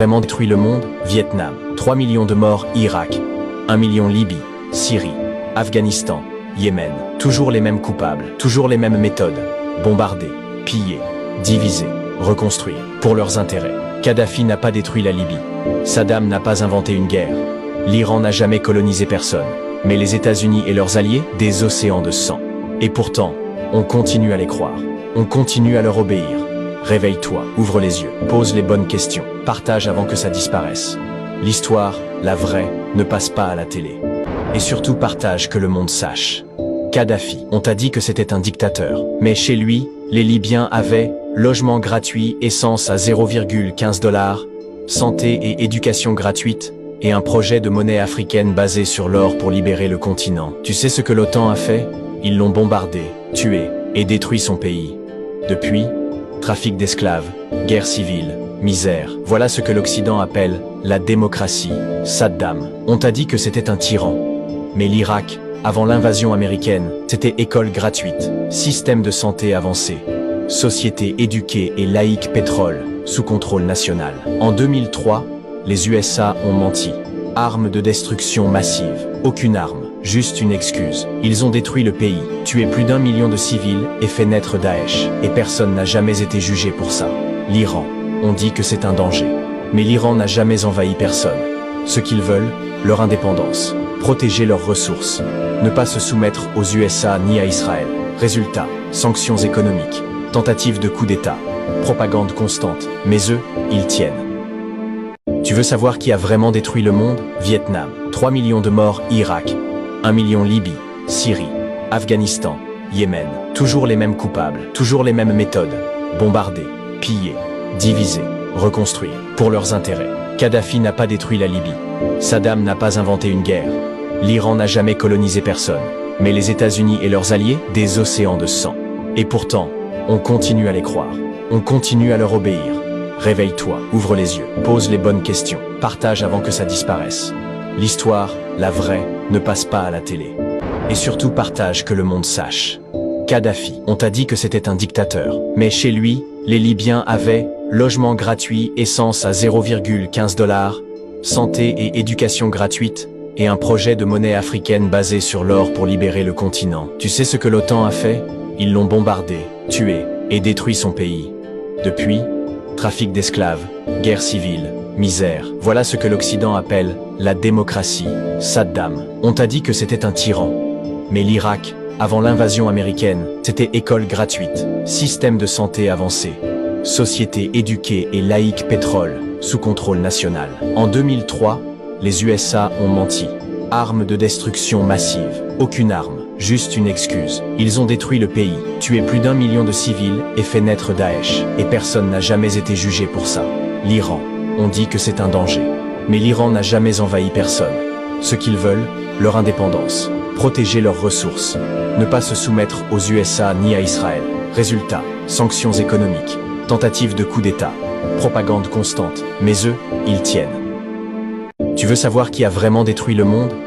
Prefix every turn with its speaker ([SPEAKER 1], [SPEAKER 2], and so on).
[SPEAKER 1] Vraiment détruit le monde, Vietnam, 3 millions de morts, Irak, 1 million Libye, Syrie, Afghanistan, Yémen, toujours les mêmes coupables, toujours les mêmes méthodes, bombarder, piller, diviser, reconstruire, pour leurs intérêts. Kadhafi n'a pas détruit la Libye, Saddam n'a pas inventé une guerre, l'Iran n'a jamais colonisé personne, mais les États-Unis et leurs alliés, des océans de sang. Et pourtant, on continue à les croire, on continue à leur obéir. Réveille-toi, ouvre les yeux, pose les bonnes questions, partage avant que ça disparaisse. L'histoire, la vraie, ne passe pas à la télé. Et surtout partage que le monde sache. Kadhafi, on t'a dit que c'était un dictateur, mais chez lui, les Libyens avaient logement gratuit, essence à 0,15 $, santé et éducation gratuite, et un projet de monnaie africaine basé sur l'or pour libérer le continent. Tu sais ce que l'OTAN a fait? Ils l'ont bombardé, tué et détruit son pays. Depuis, trafic d'esclaves, guerre civile, misère. Voilà ce que l'Occident appelle la démocratie. Saddam, on t'a dit que c'était un tyran. Mais l'Irak, avant l'invasion américaine, c'était école gratuite, système de santé avancé, société éduquée et laïque, pétrole, sous contrôle national. En 2003, les USA ont menti. Armes de destruction massive. Aucune arme, juste une excuse. Ils ont détruit le pays, tué plus d'1 million de civils et fait naître Daesh. Et personne n'a jamais été jugé pour ça. L'Iran, on dit que c'est un danger. Mais l'Iran n'a jamais envahi personne. Ce qu'ils veulent, leur indépendance. Protéger leurs ressources. Ne pas se soumettre aux USA ni à Israël. Résultat, sanctions économiques. Tentative de coup d'État. Propagande constante. Mais eux, ils tiennent. Tu veux savoir qui a vraiment détruit le monde? Vietnam, 3 millions de morts, Irak, 1 million Libye, Syrie, Afghanistan, Yémen, toujours les mêmes coupables, toujours les mêmes méthodes, bombarder, piller, diviser, reconstruire, pour leurs intérêts. Kadhafi n'a pas détruit la Libye, Saddam n'a pas inventé une guerre, l'Iran n'a jamais colonisé personne, mais les États-Unis et leurs alliés, des océans de sang. Et pourtant, on continue à les croire, on continue à leur obéir. Réveille-toi, ouvre les yeux, pose les bonnes questions, partage avant que ça disparaisse. L'histoire, la vraie, ne passe pas à la télé. Et surtout partage que le monde sache. Kadhafi, on t'a dit que c'était un dictateur, mais chez lui, les Libyens avaient logement gratuit, essence à 0,15 $, santé et éducation gratuite, et un projet de monnaie africaine basé sur l'or pour libérer le continent. Tu sais ce que l'OTAN a fait? Ils l'ont bombardé, tué et détruit son pays. Depuis, trafic d'esclaves, guerre civile, misère. Voilà ce que l'Occident appelle la démocratie. Saddam, on t'a dit que c'était un tyran. Mais l'Irak, avant l'invasion américaine, c'était école gratuite, système de santé avancé, société éduquée et laïque, pétrole, sous contrôle national. En 2003, les USA ont menti. Armes de destruction massive. Aucune arme, juste une excuse. Ils ont détruit le pays, tué plus d'1 million de civils et fait naître Daesh. Et personne n'a jamais été jugé pour ça. L'Iran, on dit que c'est un danger. Mais l'Iran n'a jamais envahi personne. Ce qu'ils veulent, leur indépendance. Protéger leurs ressources. Ne pas se soumettre aux USA ni à Israël. Résultat, sanctions économiques. Tentative de coup d'État. Propagande constante. Mais eux, ils tiennent. Tu veux savoir qui a vraiment détruit le monde?